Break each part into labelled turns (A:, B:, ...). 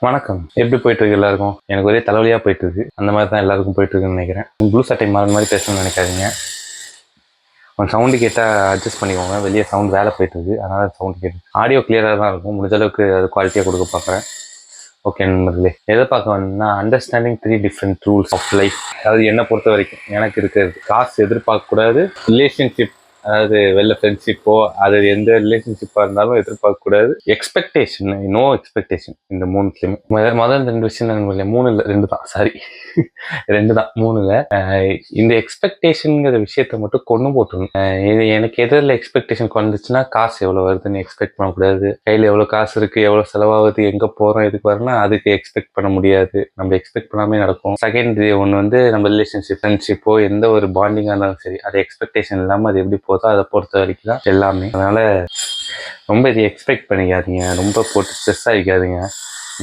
A: வணக்கம். எப்படி போயிட்டு இருக்கு எல்லாருக்கும்? எனக்கு ஒரே தலைவலியா போயிட்டு இருக்கு. அந்த மாதிரி தான் எல்லாருக்கும் போயிட்டு இருக்குன்னு நினைக்கிறேன். ப்ளூ சட்டை மாற மாதிரி பேசணும்னு நினைக்காதீங்க. உங்கள் சவுண்டு கேட்டால் அட்ஜஸ்ட் பண்ணிக்கோங்க. வெளியே சவுண்ட் வேலை போயிட்டு இருக்கு, அதனால சவுண்ட் கேட்டு ஆடியோ கிளியராக தான் இருக்கும். முடிஞ்ச அளவுக்கு அது குவாலிட்டியாக கொடுக்க பார்க்குறேன். ஓகே நண்பர்களே, எதை பார்க்க வந்தீங்கன்னா understanding 3 different rules of life. அதாவது என்னை பொறுத்த வரைக்கும் எனக்கு இருக்கிறது காசு எதிர்பார்க்கக்கூடாது, ரிலேஷன்ஷிப் அதாவது வெளில ஃப்ரெண்ட்ஷிப்போ அது எந்த ரிலேஷன்ஷிப்பாக இருந்தாலும் எதிர்பார்க்கக்கூடாது, எக்ஸ்பெக்டேஷன் நோ எக்ஸ்பெக்டேஷன். இந்த மூணுத்துலையுமே முதல் ரெண்டு விஷயம் நண்பர்களே, மூணு இல்லை ரெண்டு தான், சாரி ரெண்டு தான், மூணு இல்லை. இந்த எக்ஸ்பெக்டேஷனுங்கிற விஷயத்த மட்டும் கொண்டு போட்டுருணும். இது எனக்கு எதிரில் எக்ஸ்பெக்டேஷன் வந்துச்சுன்னா காசு எவ்வளோ வருதுன்னு எக்ஸ்பெக்ட் பண்ணக்கூடாது, கையில் எவ்வளோ காசு இருக்குது, எவ்வளோ செலவாகுது, எங்கே போகிறோம், எதுக்கு வரணும்னா அதுக்கு எக்ஸ்பெக்ட் பண்ண முடியாது. நம்ம எக்ஸ்பெக்ட் பண்ணாமே நடக்கும். செகண்ட் ஒன்று வந்து நம்ம ரிலேஷன்ஷிப் ஃப்ரெண்ட்ஷிப்போ எந்த ஒரு பாண்டிங்காக இருந்தாலும் சரி, அது எக்ஸ்பெக்டேஷன் இல்லாமல் அது எப்படி போதோ அதை பொறுத்த வரைக்கும் தான் எல்லாமே. அதனால் ரொம்ப இது எக்ஸ்பெக்ட் பண்ணிக்காதீங்க, ரொம்ப போட்டு ஸ்ட்ரெஸ் ஆகிக்காதீங்க.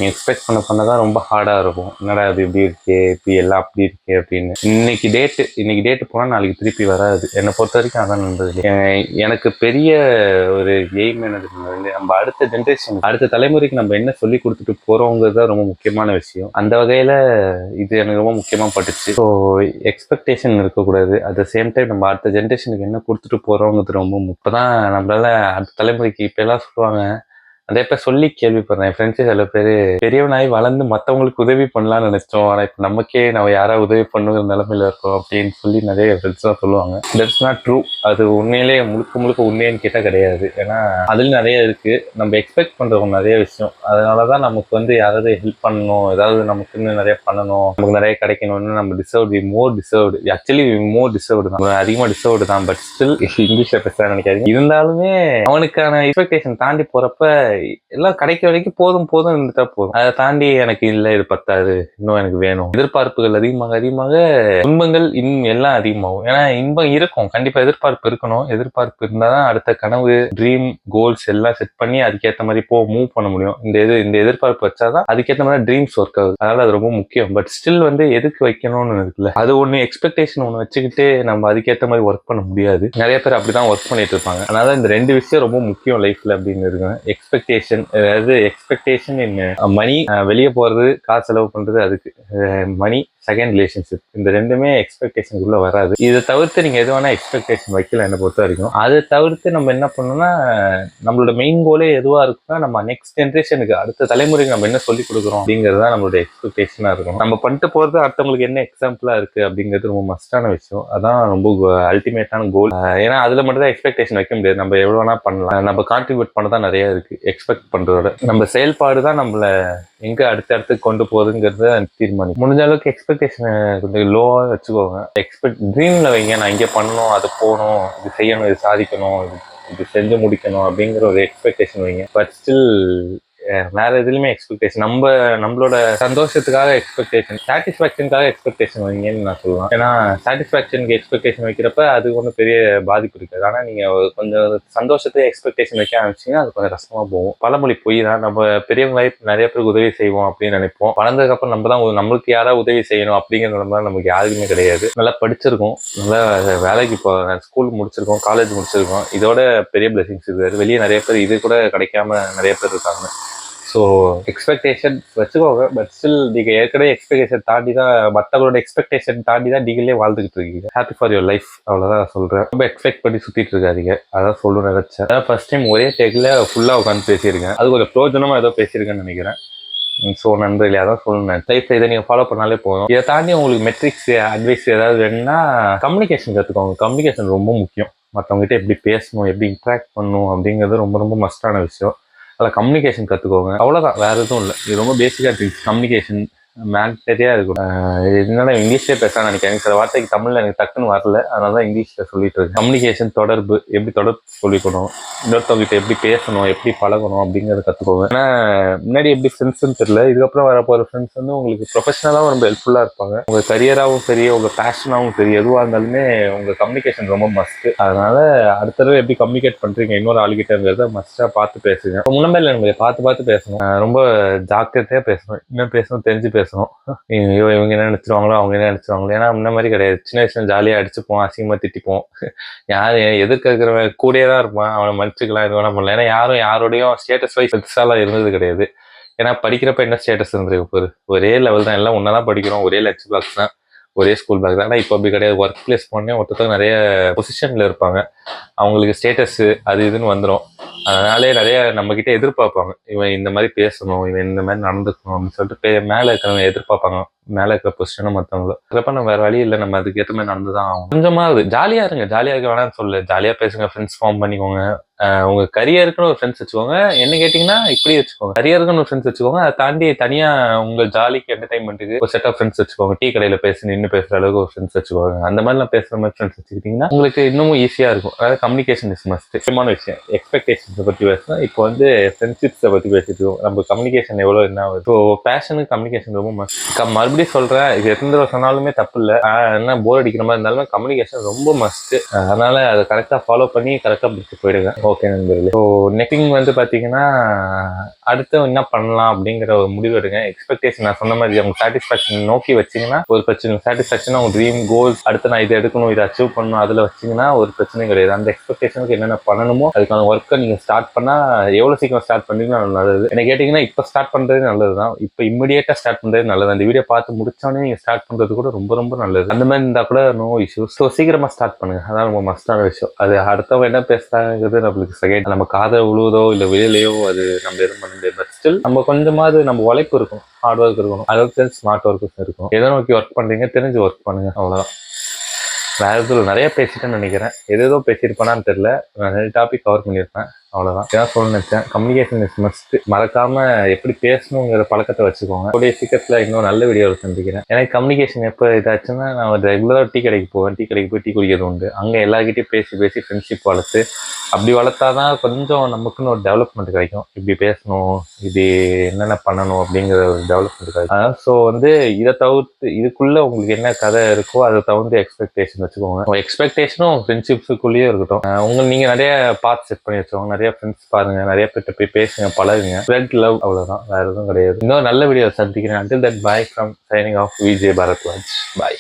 A: நீ எக்ஸ்பெக்ட் பண்ண தான் ரொம்ப ஹார்டாக இருக்கும். என்னடா அது இப்படி இருக்கே, இப்படி எல்லாம் அப்படி இருக்கே அப்படின்னு. இன்னைக்கு டேட்டு போனால் நாளைக்கு திருப்பி வராது. என்னை பொறுத்த வரைக்கும் அதான் நண்பர்களே. எனக்கு பெரிய ஒரு எய்ம் என்னது, நம்ம அடுத்த ஜென்ரேஷன் அடுத்த தலைமுறைக்கு நம்ம என்ன சொல்லி கொடுத்துட்டு போகிறோங்கிறது தான் ரொம்ப முக்கியமான விஷயம். அந்த வகையில் இது எனக்கு ரொம்ப முக்கியமாக பட்டுச்சு. ஸோ எக்ஸ்பெக்டேஷன் இருக்கக்கூடாது. அட் த சேம் டைம் நம்ம அடுத்த ஜென்ரேஷனுக்கு என்ன கொடுத்துட்டு போகிறோங்கிறது ரொம்ப இப்போ தான் நம்மளால அடுத்த தலைமுறைக்கு இப்போ எல்லாம் சொல்லுவாங்க. நிறைய பேர் சொல்லி கேள்விப்படுறேன். என் ஃப்ரெண்ட்ஸு சில பேர் பெரியவனாய் வளர்ந்து மற்றவங்களுக்கு உதவி பண்ணலாம்னு நினைச்சோம், ஆனால் இப்போ நமக்கே நம்ம யாராவது உதவி பண்ணுங்கிற நிலைமையில இருக்கோம் அப்படின்னு சொல்லி நிறைய ஃப்ரெண்ட்ஸ்லாம் சொல்லுவாங்க. That's not true. அது உண்மையிலே முழுக்க உண்மைன்னு கேட்டால் கிடையாது. ஏன்னா அதில் நிறைய இருக்கு. நம்ம எக்ஸ்பெக்ட் பண்றவங்க நிறைய விஷயம். அதனால தான் நமக்கு வந்து யாராவது ஹெல்ப் பண்ணணும், ஏதாவது நமக்குன்னு நிறைய பண்ணணும், நமக்கு நிறைய கிடைக்கணும்னு நம்ம ஆக்சுவலி மோர் டிசர்வ்டு தான், அதிகமாக டிசர்வ்டு தான். பட் ஸ்டில் இங்கிலீஷில் பேச நினைக்காதீங்க. இருந்தாலுமே அவனுக்கான எக்ஸ்பெக்டேஷன் தாண்டி போறப்ப எல்லாம் கிடைக்க வரைக்கும் போதும் இருந்துட்டா போதும். அதை தாண்டி எனக்கு இல்லை இது பத்தாது, இன்னும் எனக்கு வேணும். எதிர்பார்ப்புகள் அதிகமாக துன்பங்கள் இன்னும் எல்லாம் அதிகமாகும். ஏன்னா இன்பம் இருக்கும், கண்டிப்பா எதிர்பார்ப்பு இருக்கணும். எதிர்பார்ப்பு இருந்தாதான் அடுத்த கனவு, ட்ரீம், கோல்ஸ் எல்லாம் செட் பண்ணி அதுக்கேற்ற மாதிரி மூவ் பண்ண முடியும். இந்த எதிர்பார்ப்பு வச்சாதான் அதுக்கேற்ற மாதிரி ட்ரீம்ஸ் ஒர்க் ஆகுது. அதனால அது ரொம்ப முக்கியம். பட் ஸ்டில் வந்து எதுக்கு வைக்கணும்னு இருக்குல்ல, அது ஒன்று எக்ஸ்பெக்டேஷன் ஒன்று வச்சுக்கிட்டு நம்ம அதுக்கேற்ற மாதிரி ஒர்க் பண்ண முடியாது. நிறைய பேர் அப்படிதான் ஒர்க் பண்ணிட்டு இருப்பாங்க. அதனால இந்த ரெண்டு விஷயம் ரொம்ப முக்கியம் லைஃப்ல அப்படின்னு இருக்கு. எக்ஸ்பெக்டேஷன், அதாவது எக்ஸ்பெக்டேஷன் இன் மணி, வெளியே போறது, காசு செலவு பண்றது, அதுக்கு மணி. செகண்ட் ரிலேஷன்ஷிப், இந்த ரெண்டுமே எக்ஸ்பெக்டேஷனுக்குள்ள வராது. இதை தவிர்த்து நீங்க எது வேணா எக்ஸ்பெக்டேஷன் வைக்கல என்னை பொறுத்த வரைக்கும். அதை தவிர்த்து நம்ம என்ன பண்ணணும்னா, நம்மளோட மெயின் கோலே எதுவா இருக்குன்னா நம்ம நெக்ஸ்ட் ஜென்ரேஷனுக்கு அடுத்த தலைமுறைக்கு நம்ம என்ன சொல்லி கொடுக்குறோம் அப்படிங்கிறது தான் நம்மளோட எக்ஸ்பெக்டேஷனா இருக்கும். நம்ம பண்ணிட்டு போறது அடுத்தவங்களுக்கு என்ன எக்ஸாம்பிளா இருக்கு அப்படிங்கிறது ரொம்ப மஸ்டான விஷயம். அதான் ரொம்ப அல்டிமேட்டான கோல். ஏன்னா அதுல மட்டும் தான் எக்ஸ்பெக்டேஷன் வைக்க முடியாது. நம்ம எவ்வளவு வேணா பண்ணலாம், நம்ம கான்ட்ரிபியூட் பண்ண தான் நிறைய இருக்கு. எக்ஸ்பெக்ட் பண்றதோட நம்ம செயல்பாடு தான் நம்மள எங்க அடுத்தடுத்து கொண்டு போகுதுங்கிறத தீர்மானிக்கும். முடிஞ்ச அளவுக்கு எக்ஸ்பெக்டேஷன் கொஞ்சம் லோவா வச்சுக்கோங்க. ட்ரீம்ல வைங்க, நான் இங்கே பண்ணணும், அது போகணும், இது செய்யணும், இது சாதிக்கணும், இது செஞ்சு முடிக்கணும் அப்படிங்கிற ஒரு எக்ஸ்பெக்டேஷன் வைங்க. பட் ஸ்டில் வேற எதுலையுமே எக்ஸ்பெக்டேஷன் நம்மளோட சந்தோஷத்துக்காக எக்ஸ்பெக்டேஷன், சாட்டிஸ்ஃபேக்ஷனுக்காக எக்ஸ்பெக்டேஷன் வைங்கன்னு நான் சொல்லுவேன். ஏன்னா சாட்டிஸ்ஃபேக்ஷனுக்கு எக்ஸ்பெக்டேஷன் வைக்கிறப்ப அது ஒன்றும் பெரிய பாதிப்பு இருக்காது. ஆனால் நீங்க கொஞ்சம் சந்தோஷத்தை எக்ஸ்பெக்டேஷன் வைக்க ஆரம்பிச்சீங்கன்னா அது கொஞ்சம் கஷ்டமா போகும். பழமொழி பொய் தான். நம்ம பெரியவங்க நிறைய பேருக்கு உதவி செய்வோம் அப்படின்னு நினைப்போம். வளர்ந்ததுக்கு அப்புறம் நம்ம தான் நம்மளுக்கு யாராவது உதவி செய்யணும் அப்படிங்கிற நிலைமை நமக்கு யாருக்குமே கிடையாது. நல்லா படிச்சிருக்கோம், நல்லா வேலைக்கு ஸ்கூல் முடிச்சிருக்கோம், காலேஜ் முடிச்சிருக்கோம், இதோட பெரிய பிளெஸிங்ஸ் இது. வெளியே நிறைய பேர் இது கூட கிடைக்காம நிறைய பேர் இருக்காங்க. ஸோ எக்ஸ்பெக்டேஷன் வச்சுக்கோங்க. பட் ஸ்டில் நீங்கள் ஏற்கனவே எக்ஸ்பெக்டேஷன் தாண்டி தான், மற்றவங்களோட எக்ஸ்பெக்டேஷன் தாண்டி தான் நீங்களே வாழ்ந்துகிட்டு இருக்கீங்க. ஹாப்பி ஃபார் யுவர் லைஃப், அவ்வளோதான் சொல்கிறேன். ரொம்ப எக்ஸ்பெக்ட் பண்ணி சுற்றிட்டு இருக்காதீங்க, அதான் சொல்லணும்னு நினச்சேன். அதான் ஃபர்ஸ்ட் டைம் ஒரே டேக்கில் ஃபுல்லாக உட்காந்து பேசியிருக்கேன். அது கொஞ்சம் பிரோஜனமாக ஏதோ பேசியிருக்கேன்னு நினைக்கிறேன். ஸோ நண்பர்களே, அதான் சொல்லணும். லைஃப்பில் இதை நீங்கள் ஃபாலோ பண்ணாலே போதும். இதை தாண்டி உங்களுக்கு மெட்ரிக்ஸ் அட்வைஸ் ஏதாவது வேணும்னா கம்யூனிகேஷன் கற்றுக்கோங்க. கம்யூனிகேஷன் ரொம்ப முக்கியம். மற்றவங்ககிட்ட எப்படி பேசணும், எப்படி இன்ட்ராக்ட் பண்ணணும் அப்படிங்கிறது ரொம்ப ரொம்ப மஸ்டான விஷயம். அதில் கம்யூனிகேஷன் கற்றுக்கோங்க, அவ்வளோதான், வேறு எதுவும் இல்லை. இது ரொம்ப பேசிக்காக இருக்கு. கம்யூனிகேஷன் மேண்டரியாக இருக்கும். இதனால இங்கிலீஷ்லேயே பேச நினைக்கிறேன். சில வார்த்தைக்கு தமிழில் எனக்கு டக்குன்னு வரல, அதனால தான் இங்கிலீஷில் சொல்லிட்டு இருக்கேன். கம்யூனிகேஷன், தொடர்பு, எப்படி தொடர்பு சொல்லிக்கணும், இன்னொருத்தவங்ககிட்ட எப்படி பேசணும், எப்படி பழகணும் அப்படிங்கிறத கற்றுக்கோங்க. ஏன்னா முன்னாடி எப்படி ஃப்ரெண்ட்ஸ்ன்னு தெரியல, இதுக்கப்புறம் வரப்போகிற ஃப்ரெண்ட்ஸ் வந்து உங்களுக்கு ப்ரொஃபஷனலாகவும் ரொம்ப ஹெல்ப்ஃபுல்லாக இருப்பாங்க. உங்கள் கரியராகவும் சரி, உங்கள் பேஷனாகவும் சரி, எதுவாக இருந்தாலுமே உங்கள் கம்யூனிகேஷன் ரொம்ப மஸ்ட்டு. அதனால அடுத்த தடவை எப்படி கம்யூனிகேட் பண்ணுறீங்க இன்னொரு ஆளுகிட்டங்கிறத மஸ்ட்டாக பார்த்து பேசுங்க. முன்னமே இல்லை, நம்ம பார்த்து பேசணும். ரொம்ப ஜாக்கிரதையாக பேசணும். இன்னும் பேசணும், தெரிஞ்சு பேசணும். இவங்க என்ன நினைச்சிருவாங்களோ, அவங்க என்ன நினைச்சிருவாங்களோ. ஏன்னா முன்ன மாதிரி கிடையாது. சின்ன வயசுல ஜாலியாக அடிச்சுப்போம், அசிங்கமாக திட்டிப்போம். யார் எதிர்க்க இருக்கிறவன் கூடயே தான் இருப்பான், அவனை மன்னிச்சுக்கலாம், இது வேணா பண்ணலாம். ஏன்னா யாரும் யாரோடையும் ஸ்டேட்டஸ் வைஸ் பெருசாலாம் இருந்தது கிடையாது. ஏன்னா படிக்கிறப்ப என்ன ஸ்டேட்டஸ் இருந்திருக்கு ஒரு ஒரே லெவல் தான், எல்லாம் ஒன்றா தான் படிக்கிறோம், ஒரே லஞ்ச் பாக்ஸ் தான், ஒரே ஸ்கூல் பேக் தான். ஆனால் இப்போ அப்படி கிடையாது. ஒர்க் பிளேஸ் போனே ஒருத்தர் நிறைய பொசிஷனில் இருப்பாங்க, அவங்களுக்கு ஸ்டேட்டஸு அது இதுன்னு வந்துடும். அதனாலே நிறைய நம்மக்கிட்ட எதிர்பார்ப்பாங்க, இவன் இந்த மாதிரி பேசணும், இவன் இந்த மாதிரி நடந்துக்கணும் அப்படின்னு சொல்லிட்டு மேலே இருக்கிறவங்க எதிர்பார்ப்பாங்க, மேலே இருக்கிற பொசிஷனும் மற்றவங்களும். இருக்கிறப்ப நம்ம வேறு வழி இல்லை, நம்ம அதுக்கு ஏற்ற மாதிரி நடந்து தான் ஆகும். கொஞ்சமாவது ஜாலியாக இருங்க, ஜாலியாக இருக்க வேணாம்னு சொல்லு, ஜாலியாக பேசுங்க, ஃப்ரெண்ட்ஸ் ஃபார்ம் பண்ணிக்கோங்க. உங்க கரியருக்குன்னு ஒரு ஃப்ரெண்ட்ஸ் வச்சுக்கோங்க. என்ன கேட்டிங்கன்னா இப்படி வச்சுக்கோங்க, கரியருக்குன்னு ஒரு ஃப்ரெண்ட்ஸ் வச்சுக்கோங்க. அதை தாண்டி தனியாக உங்கள் ஜாலிக்கு என்டர்டைன்மெண்ட்டுக்கு ஒரு செட் ஆஃப் ஃப்ரெண்ட்ஸ் வச்சுக்கோங்க. டீ கடையில் பேசி நின்று பேசுகிற அளவுக்கு ஒரு ஃப்ரெண்ட்ஸ் வச்சுக்கோங்க. அந்த மாதிரிலாம் பேசுகிற மாதிரி ஃப்ரெண்ட்ஸ் வச்சுக்கிட்டிங்கன்னா உங்களுக்கு இன்னமும் ஈஸியாக இருக்கும். அதாவது கம்யூனிகேஷன் இஸ் மஸ்ட். முக்கியமான விஷயம் எக்ஸ்பெக்டேஷன்ஸை பற்றி பேசணும். இப்போ வந்து ஃப்ரெண்ட்ஷிப்ஸை பற்றி பேசிட்டு இருக்கோம். நம்ம கம்யூனிகேஷன் எவ்வளோ என்ன ஆகுது. இப்போ பேஷனுக்கு கம்யூனிகேஷன் ரொம்ப மஸ்ட். மறுபடியும் சொல்கிறேன், இது எத்தனை தடவை சொன்னாலுமே தப்பு இல்லை. என்ன போர் அடிக்கிற மாதிரி இருந்தாலுமே கம்யூனிகேஷன் ரொம்ப மஸ்ட். அதனால அதை கரெக்டாக ஃபாலோ பண்ணி கரெக்டாக பிடிச்சி போயிடுங்க. ஓகே நண்பர்களே. ஸோ நெக்ஸ்ட் வந்து பார்த்தீங்கன்னா அடுத்து என்ன பண்ணலாம் அப்படிங்கிற ஒரு முடிவு எடுங்க. எக்ஸ்பெக்டேஷன் நான் சொன்ன மாதிரி அவங்க சாட்டிஸ்ஃபேக்ஷன் நோக்கி வச்சிங்கன்னா ஒரு பிரச்சனை. சாட்டிஸ்ஃபேக்ஷன் அவங்க ட்ரீம் கோல்ஸ், அடுத்து நான் இதை எடுக்கணும், இதை அச்சீவ் பண்ணணும், அதில் வச்சிங்கன்னா ஒரு பிரச்சனையும் கிடையாது. அந்த எக்ஸ்பெக்டேஷனுக்கு என்னென்ன பண்ணணுமோ அதுக்கான ஒர்க்கை நீங்கள் ஸ்டார்ட் பண்ணால் எவ்வளோ சீக்கிரம் ஸ்டார்ட் பண்ணிங்கன்னா நல்லது. என்ன கேட்டிங்கன்னா இப்போ ஸ்டார்ட் பண்ணுறது நல்லது தான். இப்போ இம்மிடியேட்டாக ஸ்டார்ட் பண்ணுறது நல்லது. அந்த வீடியோ பார்த்து முடிச்சோன்னே நீங்கள் ஸ்டார்ட் பண்ணுறது கூட ரொம்ப ரொம்ப நல்லது. அந்த மாதிரி இருந்தால் கூட நோ இஷ்யூஸ். ஸோ சீக்கிரமாக ஸ்டார்ட் பண்ணுங்கள், அதான் ரொம்ப மஸ்டான விஷயம். அது அடுத்தவங்க என்ன பேசுகிறாங்கிறது நம்மளுக்கு செகண்ட். நம்ம காதை உழுவுதோ இல்லை வெளியிலையோ அது நம்ம எதுவும் பண்ண முடியாது. பட் ஸ்டில் நம்ம கொஞ்சமாவது நம்ம உழைப்பு இருக்கும், ஹார்ட் ஒர்க் இருக்கணும், அளவுக்கு ஸ்மார்ட் ஒர்க்கும் இருக்கும். எதை நோக்கி ஒர்க் பண்ணுறீங்க தெரிஞ்சு ஒர்க் பண்ணுங்க, அவ்வளோதான். வேற எதுவும் நிறைய பேசிட்டேன்னு நினைக்கிறேன். எதோ பேசியிருப்பேனான்னு தெரியல. நான் நிறைய டாபிக் கவர் பண்ணியிருப்பேன், அவ்வளோதான். இதான் சொல்ல நினைச்சேன். Communication is must. மறக்காம எப்படி பேசணுங்கிற பழக்கத்தை வச்சுக்கோங்க. கூடிய சீக்கிரத்தில் இன்னும் நல்ல வீடியோ சந்திக்கிறேன். எனக்கு கம்யூனிகேஷன் எப்போ இதாச்சுன்னா நான் ரெகுலராக டீ கடைக்கு போவேன். டீ கடைக்கு போய் டீ குடிக்கிறது உண்டு. அங்கே எல்லாருக்கிட்டையும் பேசி ஃப்ரெண்ட்ஷிப் வளர்த்து அப்படி வளர்த்தாதான் கொஞ்சம் நமக்குன்னு ஒரு டெவலப்மெண்ட் கிடைக்கும். இப்படி பேசணும், இது என்னென்ன பண்ணணும் அப்படிங்கிற ஒரு டெவலப்மெண்ட் கிடைக்கும். ஸோ வந்து இதை தவிர்த்து இதுக்குள்ள உங்களுக்கு என்ன கதை இருக்கோ அதை தவிர்த்து எக்ஸ்பெக்டேஷன் வச்சுக்கோங்க. எக்ஸ்பெக்டேஷனும் ஃப்ரெண்ட்ஷிப்ஸுக்குள்ளேயே இருக்கட்டும். நீங்க நிறைய பாத் செட் பண்ணி வச்சுக்கோங்க. நிறைய ஃப்ரெண்ட்ஸ் பாருங்க, நிறைய பேர்ட்ட போய் பேசுங்க, பழகுங்க. ஃப்ரெண்ட் லவ், அவ்வளவுதான், வேற எதுவும் கிடையாது. இன்னொரு நல்ல வீடியோ சந்திக்கிறேன். Until that, bye from signing off, VJ Bharatwaj. Bye.